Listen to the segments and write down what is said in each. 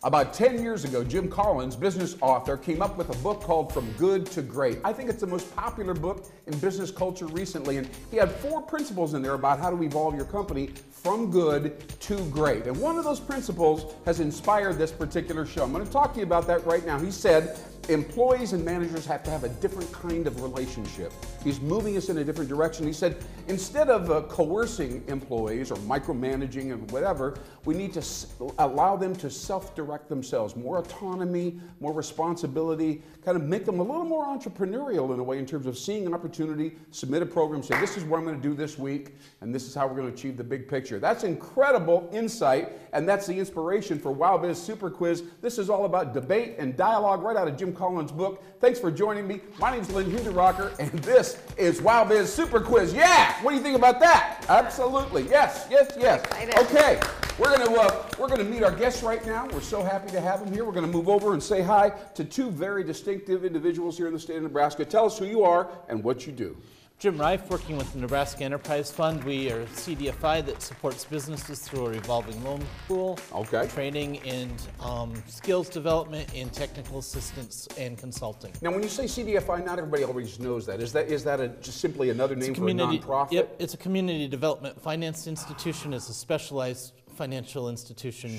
About 10 years ago, Jim Collins, business author, came up with a book called From Good to Great. I think it's the most popular book in business culture recently, and he had 4 principles in there about how to evolve your company from good to great. And one of those principles has inspired this particular show. I'm going to talk to you about that right now. He said, employees and managers have to have a different kind of relationship. He's moving us in a different direction. He said, instead of coercing employees or micromanaging and whatever, we need to allow them to self-direct themselves, more autonomy, more responsibility, kind of make them a little more entrepreneurial in a way in terms of seeing an opportunity, submit a program, say, this is what I'm going to do this week, and this is how we're going to achieve the big picture. That's incredible insight, and that's the inspiration for WOWBIZ Super Quiz. This is all about debate and dialogue right out of Jim Collins' book. Thanks for joining me. My name's Lynn Huderrocker, and this is WOWBIZ Super Quiz. Yeah! What do you think about that? Absolutely. Yes, yes, yes. Okay, we're gonna meet our guests right now. We're so happy to have them here. We're gonna move over and say hi to 2 very distinctive individuals here in the state of Nebraska. Tell us who you are and what you do. Jim Reif, working with the Nebraska Enterprise Fund. We are a CDFI that supports businesses through a revolving loan pool, training and skills development in technical assistance and consulting. Now, when you say CDFI, not everybody always knows that. Is that just simply another name for a nonprofit? Yep, it's a community development finance institution. It's a specialized financial institution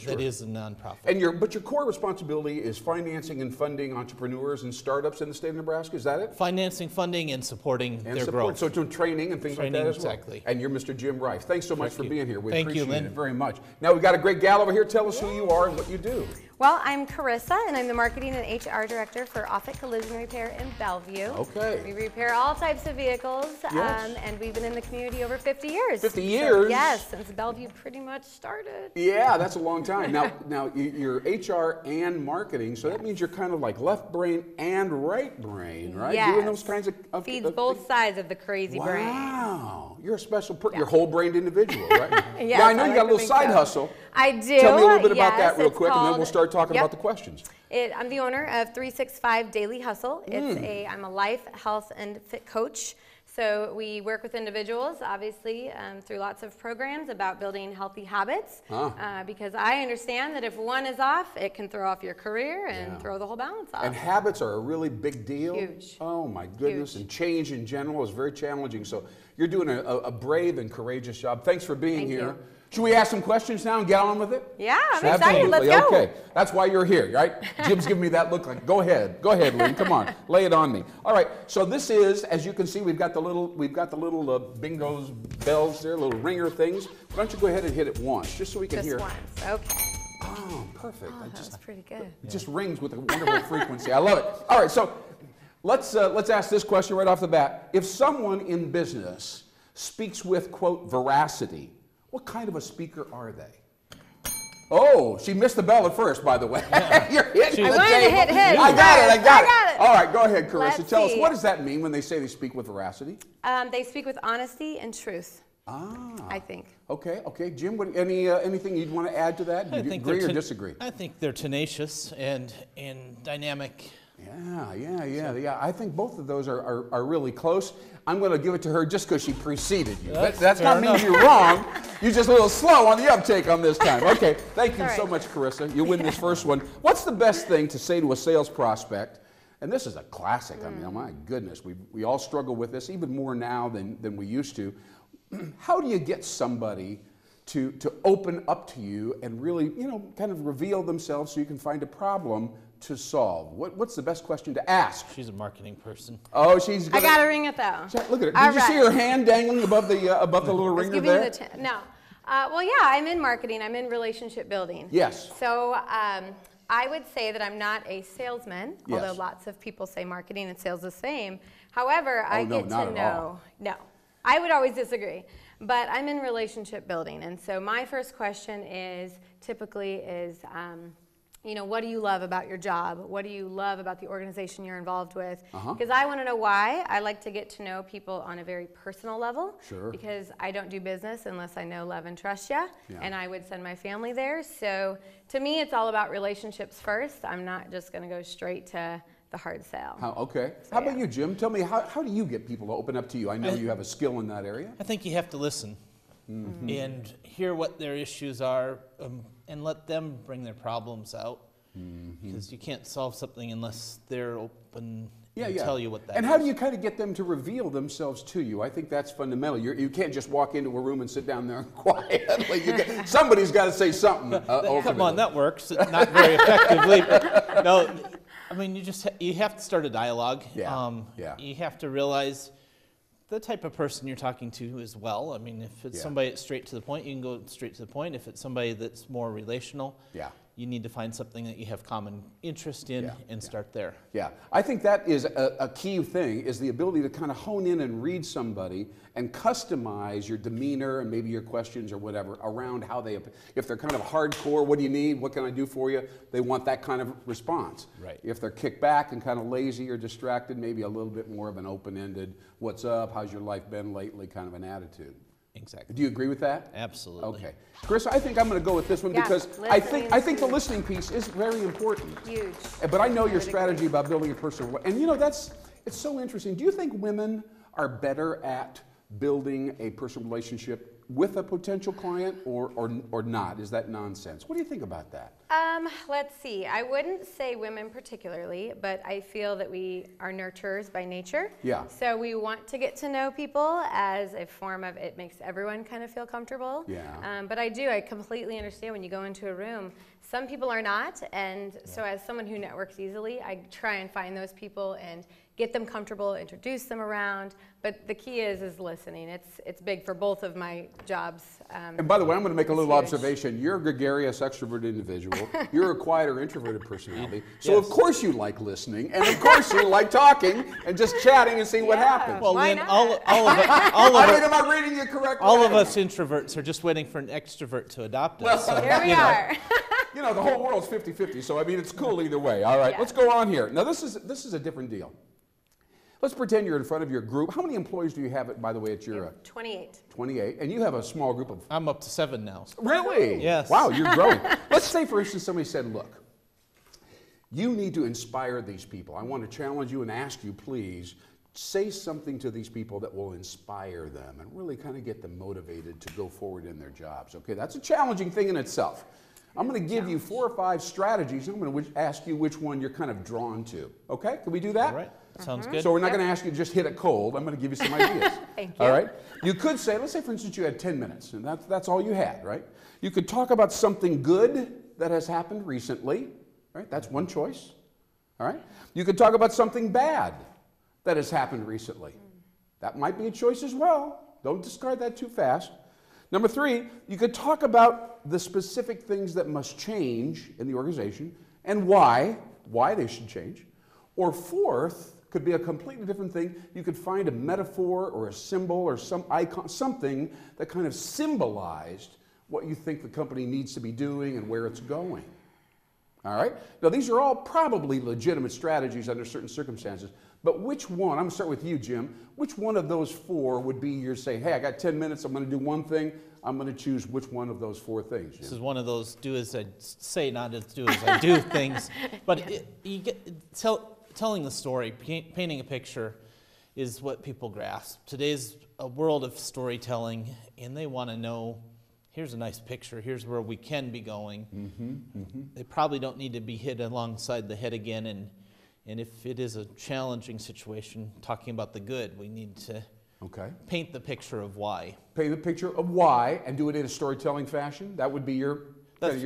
that is a nonprofit. And but your core responsibility is financing and funding entrepreneurs and startups in the state of Nebraska, is that it? Financing, funding, and supporting their growth. So doing training and things like that as well. Exactly. And you're Mr. Jim Reif. Thanks so much for being here. We appreciate it very much. Now we've got a great gal over here. Tell us who you are and what you do. Well, I'm Carissa, and I'm the Marketing and HR Director for Offutt Collision Repair in Bellevue. Okay. We repair all types of vehicles, and we've been in the community over 50 years. 50 years? So, yes, since Bellevue pretty much started. Yeah, that's a long time. Now you're HR and marketing, so that means you're kind of like left brain and right brain, right? Yes. Doing those kinds of feeds both sides of the crazy brain. Wow, you're a special you're a whole-brained individual, right? Yes, now I know you got a little side hustle. I do. Tell me a little bit about that real quick, and then we'll start talking about the questions. I'm the owner of 365 Daily Hustle. I'm a life, health, and fit coach. So we work with individuals, obviously, through lots of programs about building healthy habits, because I understand that if one is off, it can throw off your career and throw the whole balance off. And habits are a really big deal. Huge. Oh my goodness, and change in general is very challenging. So you're doing a brave and courageous job. Thanks for being here. You. Should we ask some questions now and get on with it? Yeah, I'm excited. Let's go. Okay, that's why you're here, right? Jim's giving me that look like, go ahead, Lynn, come on, lay it on me. All right, so this is, as you can see, we've got the little bingos, bells there, little ringer things. Why don't you go ahead and hit it once, just so we can hear. Just once, okay. Oh, perfect. Oh, that's pretty good. It just rings with a wonderful frequency. I love it. All right, so let's ask this question right off the bat. If someone in business speaks with, quote, veracity, what kind of a speaker are they? Oh, she missed the bell at first, by the way. You're hitting the table. I got it. All right, go ahead, Carissa. Tell us, what does that mean when they say they speak with veracity? They speak with honesty and truth. I think. Okay. Jim, anything you'd want to add to that? Do you agree or disagree? I think they're tenacious and dynamic. Yeah. I think both of those are really close. I'm going to give it to her just because she preceded you. That's not mean you're wrong. You're just a little slow on the uptake on this time. Okay, thank you so much, Carissa. You win this first one. What's the best thing to say to a sales prospect? And this is a classic. I mean, oh my goodness, we all struggle with this even more now than we used to. How do you get somebody to open up to you and really, kind of reveal themselves so you can find a problem to solve? What's the best question to ask? She's a marketing person. Oh, she's gonna, I got to ring it though. Look at her. Did you see her hand dangling above the little ringer there? No. Well, yeah, I'm in marketing. I'm in relationship building. Yes. So I would say that I'm not a salesman, although lots of people say marketing and sales the same. However, I get to know. No, I would always disagree. But I'm in relationship building, and so my first question is typically what do you love about your job? What do you love about the organization you're involved with? Because I want to know why. I like to get to know people on a very personal level. Sure. Because I don't do business unless I know, love, and trust you. And I would send my family there. So to me, it's all about relationships first. I'm not just going to go straight to the hard sell. Okay. So, how about you, Jim? Tell me, how do you get people to open up to you? I know you have a skill in that area. I think you have to listen and hear what their issues are and let them bring their problems out, because you can't solve something unless they're open and tell you what that is. And how do you kind of get them to reveal themselves to you? I think that's fundamental. You can't just walk into a room and sit down there quietly. Somebody's got to say something. Come on, that works. Not very effectively. But no, I mean, you have to start a dialogue. You have to realize the type of person you're talking to as well. I mean, if it's somebody that's straight to the point, you can go straight to the point. If it's somebody that's more relational, you need to find something that you have common interest in and start there. Yeah, I think that is a key thing, is the ability to kind of hone in and read somebody and customize your demeanor and maybe your questions or whatever around how they, if they're kind of hardcore, what do you need, what can I do for you, they want that kind of response. Right. If they're kicked back and kind of lazy or distracted, maybe a little bit more of an open-ended, what's up, how's your life been lately kind of an attitude. Exactly. Do you agree with that? Absolutely. Okay. Chris, I think I'm going to go with this one because I think the listening piece is very important. Huge. But I know your strategy about building a personal, and you know, it's so interesting. Do you think women are better at building a personal relationship with a potential client or not? Is that nonsense? What do you think about that? Let's see. I wouldn't say women particularly, but I feel that we are nurturers by nature. Yeah. So we want to get to know people as a form of, it makes everyone kind of feel comfortable. Yeah. But I completely understand when you go into a room, some people are not, and so as someone who networks easily, I try and find those people and get them comfortable, introduce them around. But the key is listening. It's big for both of my jobs. And by the way, I'm going to make a little observation. You're a gregarious, extroverted individual. You're a quieter, introverted personality. So of course you like listening, and of course you like talking and just chatting and seeing what happens. Well, Lynn, all of am I reading you correctly? All of us introverts are just waiting for an extrovert to adopt us. So, here we are. You know, the whole world's 50-50, so I mean, it's cool either way. All right, let's go on here. Now, this is a different deal. Let's pretend you're in front of your group. How many employees do you have, by the way, at your... 28. 28. And you have a small group of... I'm up to 7 now. Really? Yes. Wow, you're growing. Let's say, for instance, somebody said, look, you need to inspire these people. I want to challenge you and ask you, please, say something to these people that will inspire them and really kind of get them motivated to go forward in their jobs. Okay, that's a challenging thing in itself. I'm going to give you 4 or 5 strategies. I'm going to ask you which one you're kind of drawn to. Okay, can we do that? All right, sounds good. So we're not going to ask you to just hit it cold. I'm going to give you some ideas. Thank you. All right? You could say, let's say for instance you had 10 minutes, and that's all you had, right? You could talk about something good that has happened recently, right? That's one choice. All right? You could talk about something bad that has happened recently. That might be a choice as well. Don't discard that too fast. Number 3, you could talk about the specific things that must change in the organization and why they should change. Or 4th, could be a completely different thing. You could find a metaphor or a symbol or some icon, something that kind of symbolized what you think the company needs to be doing and where it's going. All right? Now, these are all probably legitimate strategies under certain circumstances, but which one, I'm going to start with you, Jim, which one of those 4 would be your say, hey, I got 10 minutes, I'm going to do one thing, I'm going to choose which one of those 4 things, Jim? This is one of those do as I say, not as do as I do things. But telling the story, painting a picture is what people grasp. Today's a world of storytelling, and they want to know, here's a nice picture, here's where we can be going. They probably don't need to be hit alongside the head again, and if it is a challenging situation, talking about the good, we need to paint the picture of why. Paint the picture of why and do it in a storytelling fashion? That would be your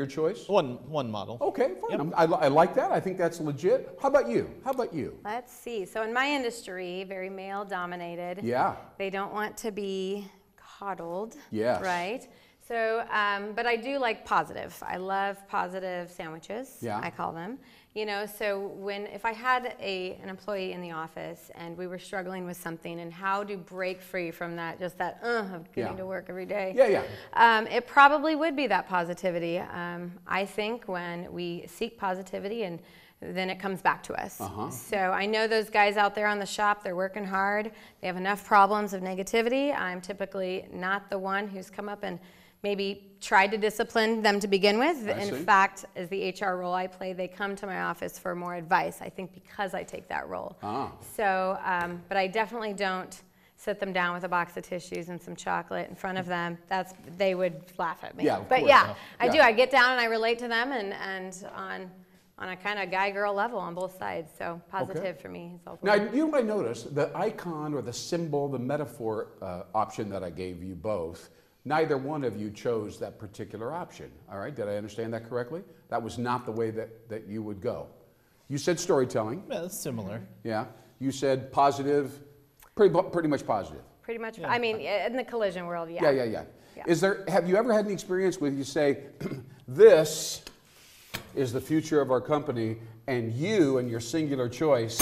choice? One model. Okay, fine. Yep. I like that. I think that's legit. How about you? Let's see. So in my industry, very male dominated. Yeah. They don't want to be coddled. Yes. Right? So, but I do like positive. I love positive sandwiches, I call them. You know, so if I had an employee in the office and we were struggling with something and how to break free from that, just that of getting to work every day. It probably would be that positivity. I think when we seek positivity and then it comes back to us. So I know those guys out there on the shop, they're working hard. They have enough problems of negativity. I'm typically not the one who's come up and maybe tried to discipline them to begin with. In fact, as the HR role I play, they come to my office for more advice, I think because I take that role. So, but I definitely don't sit them down with a box of tissues and some chocolate in front of them, they would laugh at me. Yeah, but course. yeah, I do. I get down and I relate to them, and on a kind of guy-girl level on both sides. So positive for me. Now, you might notice the icon or the symbol, the metaphor option that I gave you both, neither one of you chose that particular option. All right, did I understand that correctly? That was not the way that you would go. You said storytelling. Yeah, that's similar. Yeah. You said positive, pretty much positive. Pretty much. Yeah. I mean, in the collision world, yeah. Yeah. Have you ever had an experience where you say, this is the future of our company, and you and your singular choice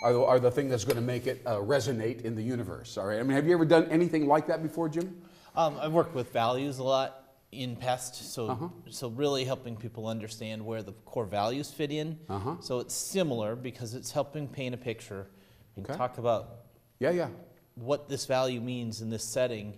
are the thing that's going to make it resonate in the universe? All right. I mean, have you ever done anything like that before, Jim? I've worked with values a lot in pest, so really helping people understand where the core values fit in. So it's similar because it's helping paint a picture and talk about what this value means in this setting.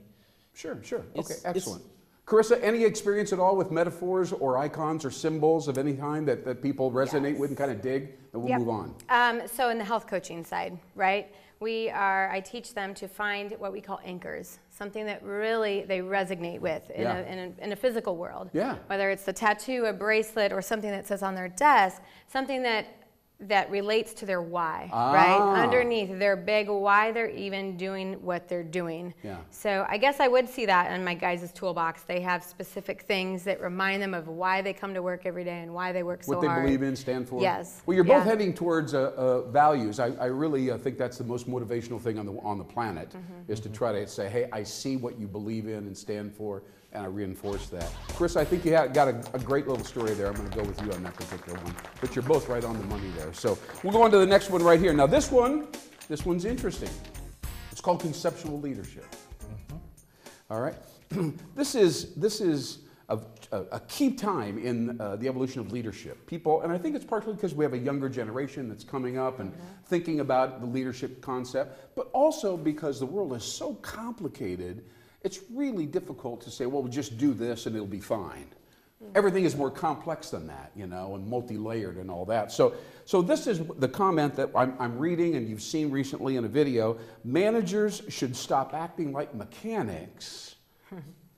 Sure. Okay, excellent. Carissa, any experience at all with metaphors or icons or symbols of any kind that people resonate with and kind of dig? And we'll move on. So in the health coaching side, right? I teach them to find what we call anchors, something that really they resonate with in a physical world. Yeah. Whether it's a tattoo, a bracelet, or something that says on their desk, something that relates to their why, right? Underneath their big why they're even doing what they're doing. Yeah. So I guess I would see that in my guys' toolbox. They have specific things that remind them of why they come to work every day and why they work so hard. What they believe in, stand for. Yes. Well, you're both heading towards values. I really think that's the most motivational thing on the planet, is to try to say, hey, I see what you believe in and stand for, and I reinforce that. Chris, I think you got a great little story there. I'm going to go with you on that particular one. But you're both right on the money there. So we'll go on to the next one right here. Now this one's interesting. It's called conceptual leadership. All right. This is a key time in the evolution of leadership. People, and I think it's partly because we have a younger generation that's coming up and thinking about the leadership concept, but also because the world is so complicated. It's really difficult to say, well, we'll just do this and it'll be fine. Everything is more complex than that, and multi-layered and all that. So this is the comment that I'm reading and you've seen recently in a video. Managers should stop acting like mechanics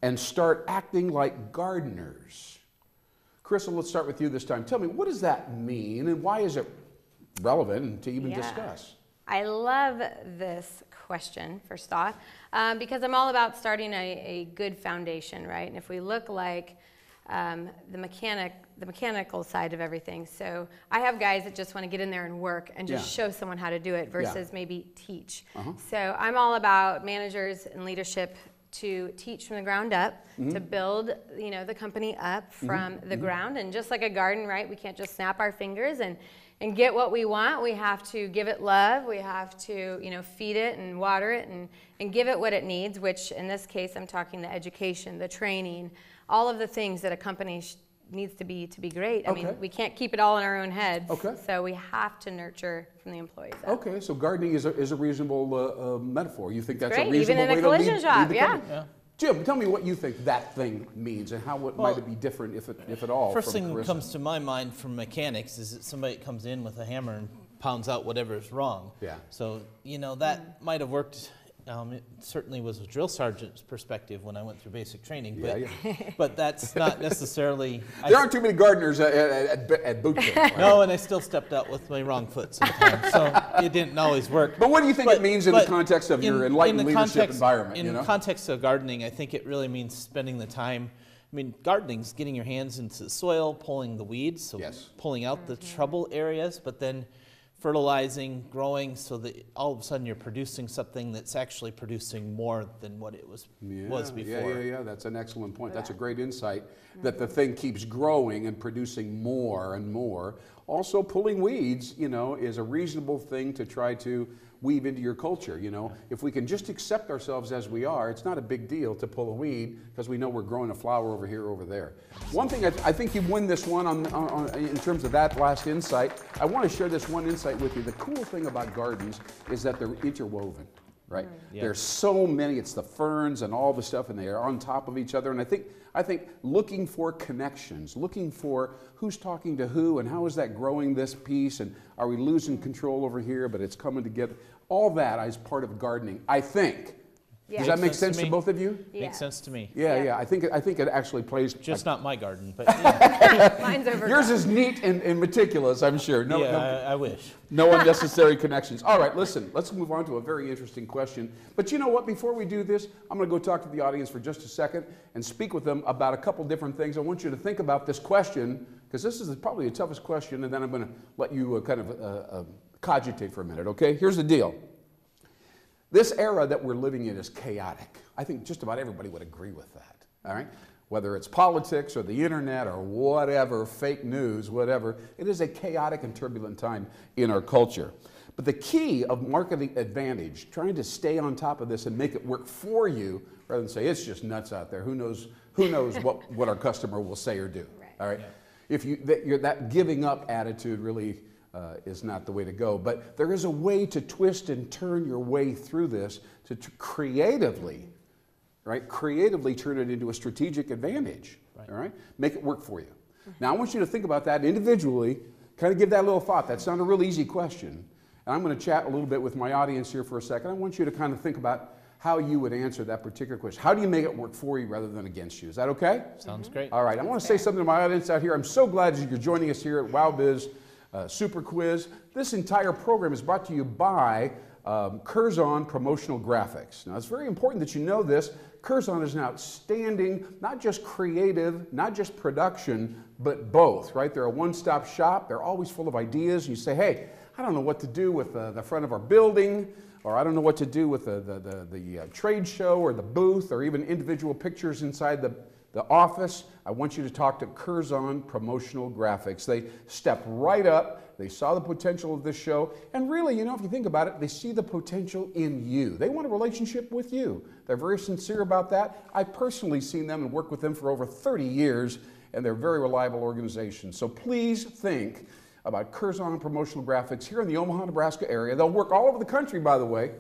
and start acting like gardeners. Carissa, let's start with you this time. Tell me, what does that mean and why is it relevant to even discuss? I love this question, first off, because I'm all about starting a good foundation, right? And if we look like the mechanical side of everything, so I have guys that just want to get in there and work and just show someone how to do it versus maybe teach. So I'm all about managers and leadership to teach from the ground up, to build the company up from the ground. And just like a garden, right? We can't just snap our fingers and get what we want. We have to give it love. We have to, feed it and water it and give it what it needs, which in this case, I'm talking the education, the training, all of the things that a company needs to be great. I mean, we can't keep it all in our own heads. So we have to nurture from the employees up. Okay, so gardening is a reasonable metaphor. You think that's a reasonable even in way a collision shop, yeah. Jim, tell me what you think that thing means and how might it be different, if at all. First thing that comes to my mind from mechanics is that somebody comes in with a hammer and pounds out whatever is wrong. Yeah. So, that might have worked. It certainly was a drill sergeant's perspective when I went through basic training, but that's not necessarily... There aren't too many gardeners at boot camp. Right? No, and I still stepped out with my wrong foot sometimes, so it didn't always work. But what do you think it means in the context of your enlightened leadership environment? In the context of gardening, I think it really means spending the time. I mean, gardening's getting your hands into the soil, pulling the weeds, so pulling out the trouble areas, but then fertilizing, growing, so that all of a sudden you're producing something that's actually producing more than what it was before. Yeah, that's an excellent point. That's a great insight, that the thing keeps growing and producing more and more. Also, pulling weeds, is a reasonable thing to try to weave into your culture. If we can just accept ourselves as we are, it's not a big deal to pull a weed because we know we're growing a flower over here, over there. One thing, I think you win this one in terms of that last insight. I want to share this one insight with you. The cool thing about gardens is that they're interwoven. Right? There's so many, it's the ferns and all the stuff, and they are on top of each other. And I think looking for connections, looking for who's talking to who and how is that growing this piece, and are we losing control over here, but it's coming to get All that is part of gardening, I think. Yeah. Does that make sense to both of you? Yeah. Makes sense to me. Yeah. I think it actually plays. Just not my garden, but yeah. Mine's over. Yours is neat and meticulous, I'm sure. I wish. No unnecessary connections. All right, listen, let's move on to a very interesting question. But you know what? Before we do this, I'm going to go talk to the audience for just a second and speak with them about a couple different things. I want you to think about this question, because this is probably the toughest question, and then I'm going to let you kind of cogitate for a minute, okay? Here's the deal. This era that we're living in is chaotic. I think just about everybody would agree with that, all right? Whether it's politics or the internet or whatever, fake news, whatever, it is a chaotic and turbulent time in our culture. But the key of marketing advantage, trying to stay on top of this and make it work for you, rather than say, it's just nuts out there, who knows what our customer will say or do, right. All right? Yeah. That giving up attitude really is not the way to go. But there is a way to twist and turn your way through this to creatively, right? Creatively turn it into a strategic advantage, right. All right? Make it work for you. Now I want you to think about that individually, kind of give that a little thought. That's not a real easy question. And I'm going to chat a little bit with my audience here for a second. I want you to kind of think about how you would answer that particular question. How do you make it work for you rather than against you? Is that okay? Sounds great. All right, I want to say something to my audience out here. I'm so glad that you're joining us here at WOWBIZ Super Quiz. This entire program is brought to you by Curzon Promotional Graphics. Now, it's very important that you know this. Curzon is an outstanding, not just creative, not just production, but both, right? They're a one-stop shop. They're always full of ideas. You say, hey, I don't know what to do with the front of our building, or I don't know what to do with the trade show or the booth, or even individual pictures inside the office. I want you to talk to Curzon Promotional Graphics. They stepped right up. They saw the potential of this show. And really, you know, if you think about it, they see the potential in you. They want a relationship with you. They're very sincere about that. I've personally seen them and worked with them for over 30 years, and they're a very reliable organization. So please think about Curzon Promotional Graphics here in the Omaha, Nebraska area. They'll work all over the country, by the way.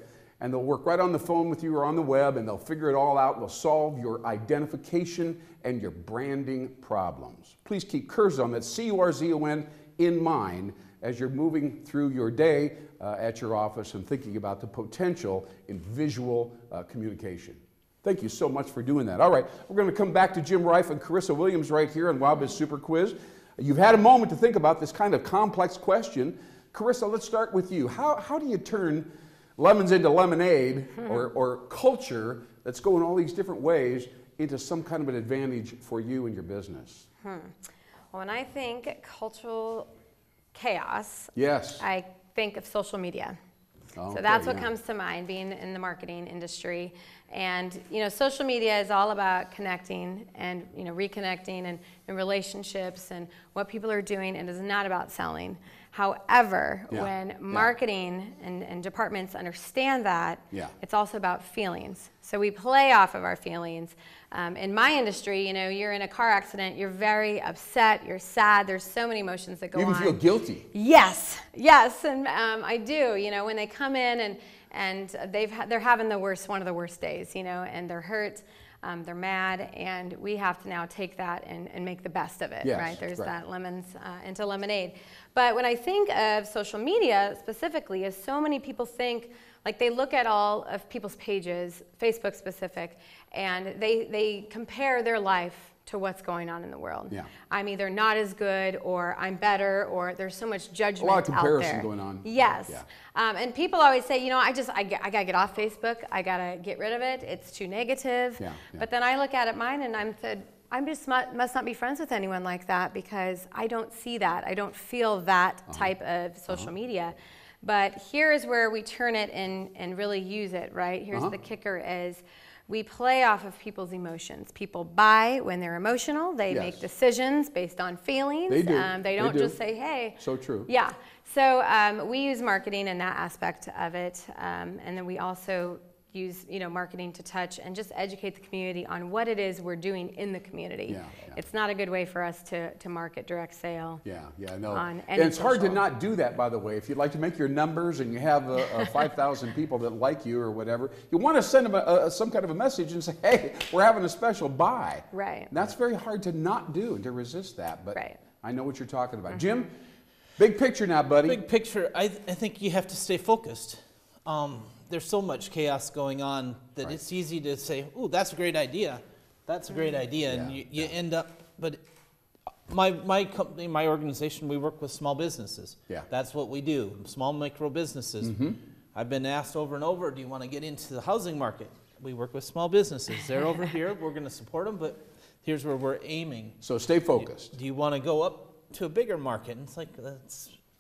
And they'll work right on the phone with you or on the web, and they'll figure it all out. They'll solve your identification and your branding problems. Please keep Curzon, that's C-U-R-Z-O-N, in mind as you're moving through your day at your office and thinking about the potential in visual communication. Thank you so much for doing that. All right, we're going to come back to Jim Reif and Carissa Williams right here on WOWBIZ Super Quiz. You've had a moment to think about this kind of complex question. Carissa, let's start with you. How do you turn lemons into lemonade, or culture that's going all these different ways into some kind of an advantage for you and your business? Well, when I think cultural chaos, yes, I think of social media. Okay, so that's what comes to mind, being in the marketing industry. And, you know, social media is all about connecting and, you know, reconnecting and relationships and what people are doing, and is not about selling. However, when marketing and departments understand that, it's also about feelings. So we play off of our feelings. In my industry, you know, you're in a car accident, you're very upset, you're sad, there's so many emotions that go on. You even feel guilty. Yes, yes, and I do. You know, when they come in and they're having one of the worst days, you know, and they're hurt. They're mad, and we have to now take that and make the best of it, right? There's that lemons into lemonade. But when I think of social media specifically, is so many people think, like they look at all of people's pages, Facebook specific, and they compare their life to what's going on in the world. I'm either not as good, or I'm better, or there's so much judgment out there. A lot of comparison going on. Yes. And people always say, you know, I gotta get off Facebook. I gotta get rid of it. It's too negative. But then I look at mine and I just must not be friends with anyone like that, because I don't see that. I don't feel that type of social media. But here's where we turn it and really use it, right? Here's the kicker is, we play off of people's emotions. People buy when they're emotional. They make decisions based on feelings. They do. They don't just say, hey. So true. Yeah. So we use marketing in that aspect of it. And then we also use, you know, marketing to touch and just educate the community on what it is we're doing in the community. It's not a good way for us to market direct sale. No. And it's hard to not do that, by the way. If you'd like to make your numbers and you have 5,000 people that like you or whatever, you want to send them some kind of a message and say, hey, we're having a special buy. Right. And that's very hard to not do and to resist that. But I know what you're talking about. Jim, big picture now, buddy. Big picture, I think you have to stay focused. there's so much chaos going on that it's easy to say, "Ooh, that's a great idea. That's a great idea," and you end up. But my company, my organization, we work with small businesses. Yeah, that's what we do. Small micro businesses. I've been asked over and over, "Do you want to get into the housing market?" We work with small businesses. They're over here. We're going to support them, but here's where we're aiming. So stay focused. Do you want to go up to a bigger market? And it's like,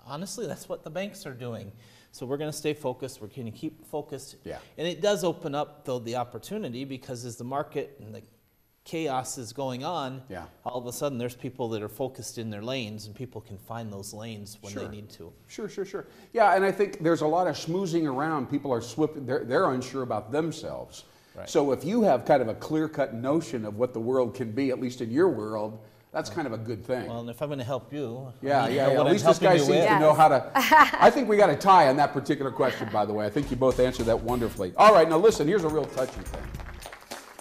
honestly, that's what the banks are doing. So we're going to stay focused. We're going to keep focused. Yeah. And it does open up, though, the opportunity, because as the market and the chaos is going on, all of a sudden there's people that are focused in their lanes, and people can find those lanes when they need to. Sure. Yeah, and I think there's a lot of schmoozing around. People are they're unsure about themselves. Right. So if you have kind of a clear-cut notion of what the world can be, at least in your world, that's kind of a good thing. Well, and if I'm going to help you, at least this guy seems to know how to. I think we got a tie on that particular question, by the way. I think you both answered that wonderfully. All right, now listen, here's a real touchy thing.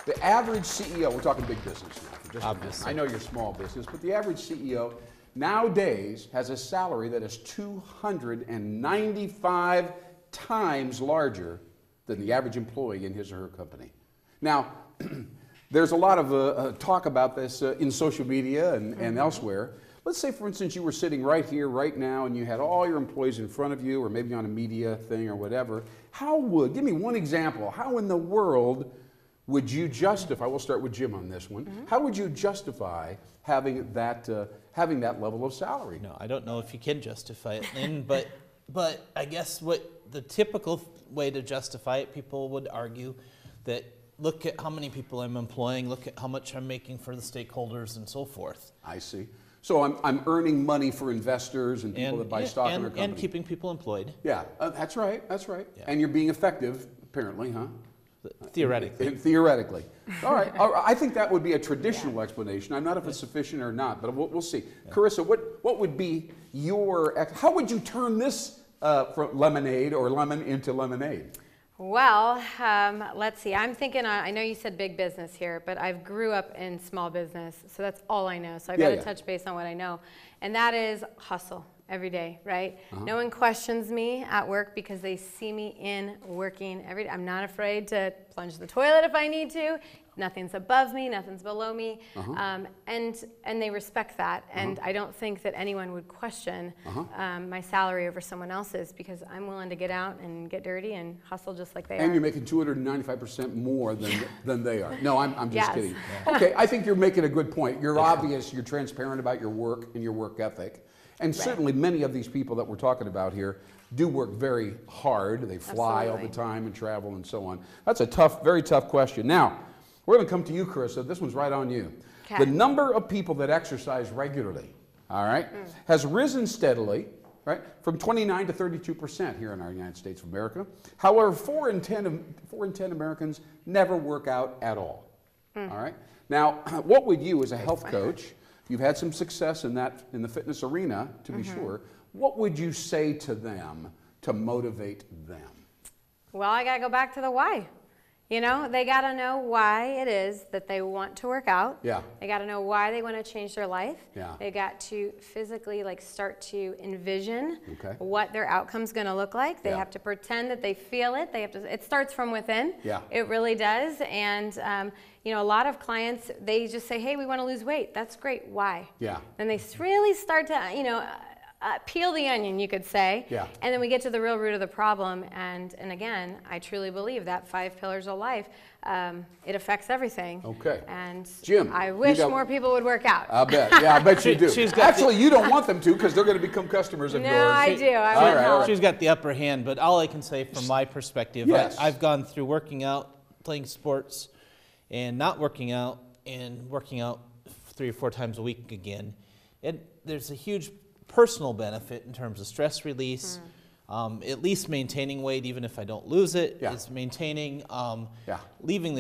The average CEO, we're talking big business now, for just a minute. I know you're small business, but the average CEO nowadays has a salary that is 295 times larger than the average employee in his or her company. Now, there's a lot of talk about this in social media and elsewhere. Let's say, for instance, you were sitting right here, right now, and you had all your employees in front of you, or maybe on a media thing or whatever. Give me one example, how in the world would you justify, we'll start with Jim on this one, how would you justify having that level of salary? No, I don't know if you can justify it, Lynn, but I guess what the typical way to justify it, people would argue that look at how many people I'm employing, look at how much I'm making for the stakeholders and so forth. I see. So I'm earning money for investors and people that buy stock in our company. And keeping people employed. Yeah, that's right. Yeah. And you're being effective, apparently, huh? Theoretically. Theoretically. All right. I think that would be a traditional explanation. I'm not if it's sufficient or not, but we'll see. Yeah. Carissa, what would be how would you turn this from lemonade or lemon into lemonade? Well, let's see. I'm thinking, I know you said big business here, but I grew up in small business, so that's all I know. So I've got to touch base on what I know. And that is hustle every day, right? No one questions me at work because they see me working every day. I'm not afraid to plunge the toilet if I need to. Nothing's above me, nothing's below me, and they respect that. And I don't think that anyone would question my salary over someone else's, because I'm willing to get out and get dirty and hustle just like they are. And you're making 295% more than they are. No, I'm just kidding. Okay, I think you're making a good point. You're obvious, you're transparent about your work and your work ethic. And certainly many of these people that we're talking about here do work very hard. They fly all the time and travel and so on. That's a very tough question. Now, we're going to come to you, Carissa. This one's right on you. Okay. The number of people that exercise regularly, all right, has risen steadily, right, from 29 to 32% here in our United States of America. However, 4 in 10 Americans never work out at all. All right. Now, what would you, as a health coach, you've had some success in the fitness arena, to be sure, what would you say to them to motivate them? Well, I got to go back to the why. You know, they got to know why it is that they want to work out. Yeah. They got to know why they want to change their life. Yeah. They got to physically start to envision what their outcome's going to look like. They have to pretend that they feel it. It starts from within. Yeah. It really does. And you know, a lot of clients, they just say, "Hey, we want to lose weight." That's great. Why? Yeah. And they really start to, you know, peel the onion, you could say. Yeah. And then we get to the real root of the problem. And again, I truly believe that 5 pillars of life, it affects everything. Okay. And Jim, I wish more people would work out. I bet. Yeah, I bet you do. Actually, you don't want them to, because they're going to become customers of yours. No, I do. She's got the upper hand, but all I can say from my perspective, I've gone through working out, playing sports, and not working out, and working out 3 or 4 times a week again. And there's a huge personal benefit in terms of stress release, at least maintaining weight even if I don't lose it, is maintaining, leaving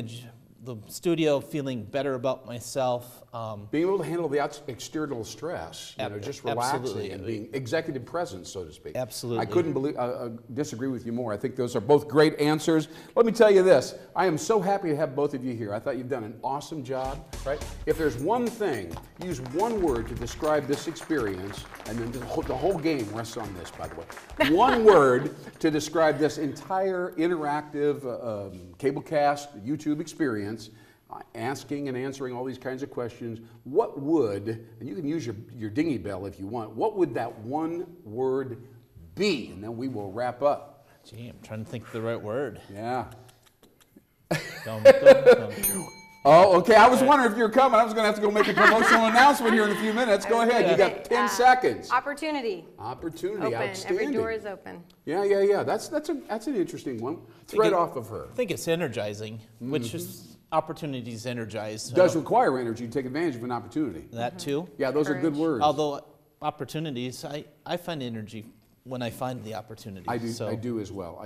the studio, feeling better about myself. Being able to handle the external stress, just relaxing and being executive presence, so to speak. Absolutely. I couldn't disagree with you more. I think those are both great answers. Let me tell you this, I am so happy to have both of you here. I thought you've done an awesome job, right? If there's one thing, use one word to describe this experience, and then the whole game rests on this, by the way. One word to describe this entire interactive cablecast YouTube experience, asking and answering all these kinds of questions. What would, and you can use your dingy bell if you want, what would that one word be? And then we will wrap up. Gee, I'm trying to think of the right word. Yeah. Dum, dum, dum. Oh, okay. I was wondering if you were coming. I was going to have to go make a promotional announcement here in a few minutes. Go ahead. You got 10 seconds. Opportunity. Opportunity. Open. Outstanding. Every door is open. Yeah. That's an interesting one. Thread off of her. I think it's energizing, which is opportunities energize. Does require energy to take advantage of an opportunity. That too. Yeah, those are good words. Although opportunities, I find energy when I find the opportunity. I do as well.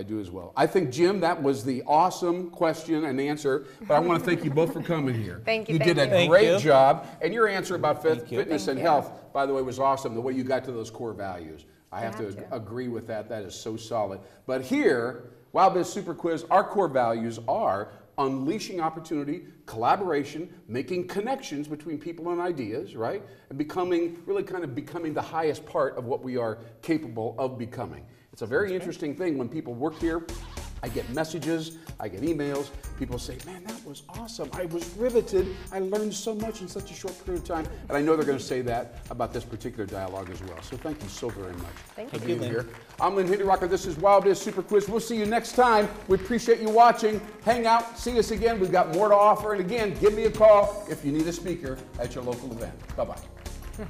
I think, Jim, that was the awesome question and answer, but I want to thank you both for coming here. Thank you. You did a great job, and your answer about fitness and health, by the way, was awesome, the way you got to those core values. I have to agree with that. That is so solid. But here, WOWBIZ Super Quiz, our core values are unleashing opportunity, collaboration, making connections between people and ideas, right? And becoming the highest part of what we are capable of becoming. It's a very interesting thing when people work here. I get messages, I get emails, people say, man, that was awesome. I was riveted. I learned so much in such a short period of time. And I know they're going to say that about this particular dialogue as well. So thank you so very much Thank for you. being here. I'm Lynn Hinderocker. This is WOWBIZ Super Quiz. We'll see you next time. We appreciate you watching. Hang out, see us again. We've got more to offer. And again, give me a call if you need a speaker at your local event. Bye-bye.